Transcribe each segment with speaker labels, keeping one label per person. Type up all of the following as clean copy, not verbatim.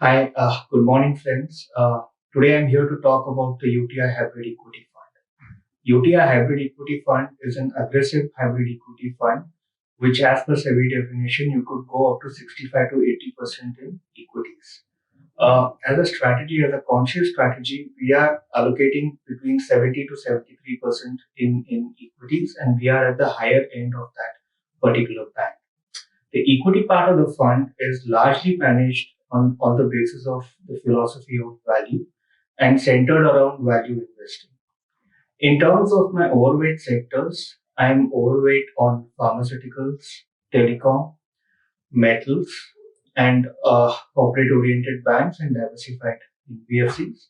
Speaker 1: Hi, good morning, friends. Today I'm here to talk about the UTI Hybrid Equity Fund. UTI Hybrid Equity Fund is an aggressive hybrid equity fund, which, as per SEBI definition, you could go up to 65 to 80% in equities. As a strategy, as a conscious strategy, we are allocating between 70 to 73% in equities, and we are at the higher end of that particular band. The equity part of the fund is largely managed on the basis of the philosophy of value and centered around value investing. In terms of my overweight sectors, I'm overweight on pharmaceuticals, telecom, metals, and corporate oriented banks and diversified NBFCs,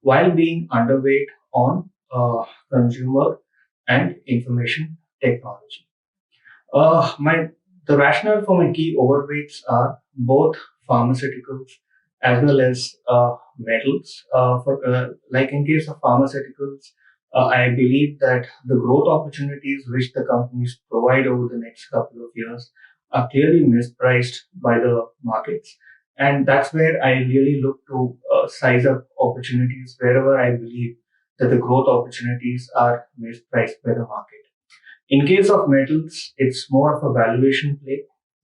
Speaker 1: while being underweight on consumer and information technology. My The rationale for my key overweights are both pharmaceuticals as well as metals. Like in case of pharmaceuticals, I believe that the growth opportunities which the companies provide over the next couple of years are clearly mispriced by the markets, and that's where I really look to size up opportunities wherever I believe that the growth opportunities are mispriced by the market. In case of metals, it's more of a valuation play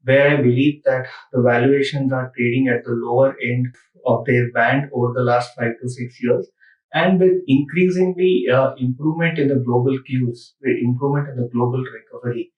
Speaker 1: where I believe that the valuations are trading at the lower end of their band over the last 5 to 6 years. And with increasingly improvement in the global cues, with improvement in the global recovery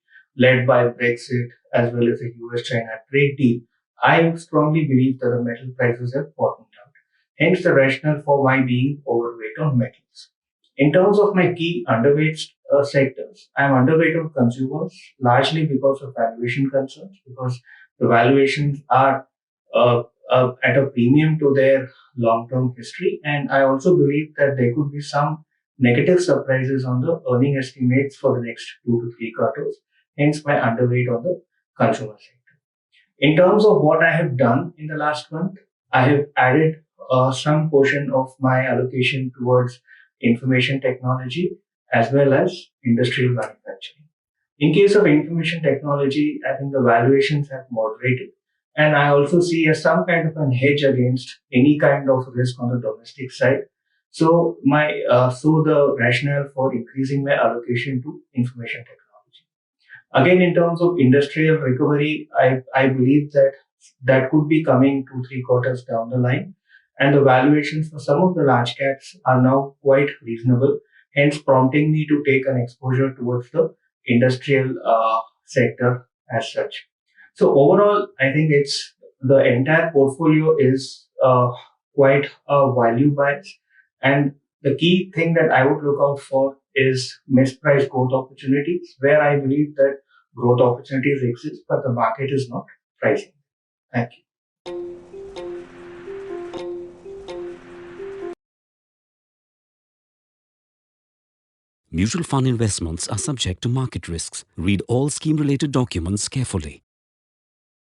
Speaker 1: led by Brexit as well as the US-China trade deal, I strongly believe that the metal prices have bottomed out. Hence the rationale for my being overweight on metals. In terms of my key underweight sectors, I am underweight on consumers largely because of valuation concerns, because the valuations are at a premium to their long-term history. And I also believe that there could be some negative surprises on the earning estimates for the next 2 to 3 quarters. Hence my underweight on the consumer sector. In terms of what I have done in the last month, I have added some portion of my allocation towards information technology as well as industrial manufacturing. In case of information technology, I think the valuations have moderated. And I also see as some kind of an hedge against any kind of risk on the domestic side. So the rationale for increasing my allocation to information technology. Again, in terms of industrial recovery, I believe that that could be coming 2 3 quarters down the line. And the valuations for some of the large caps are now quite reasonable, hence prompting me to take an exposure towards the industrial sector as such. So overall, I think it's the entire portfolio is quite a value bias, and the key thing that I would look out for is mispriced growth opportunities, where I believe that growth opportunities exist, but the market is not pricing. Thank you.
Speaker 2: Mutual fund investments are subject to market risks. Read all scheme-related documents carefully.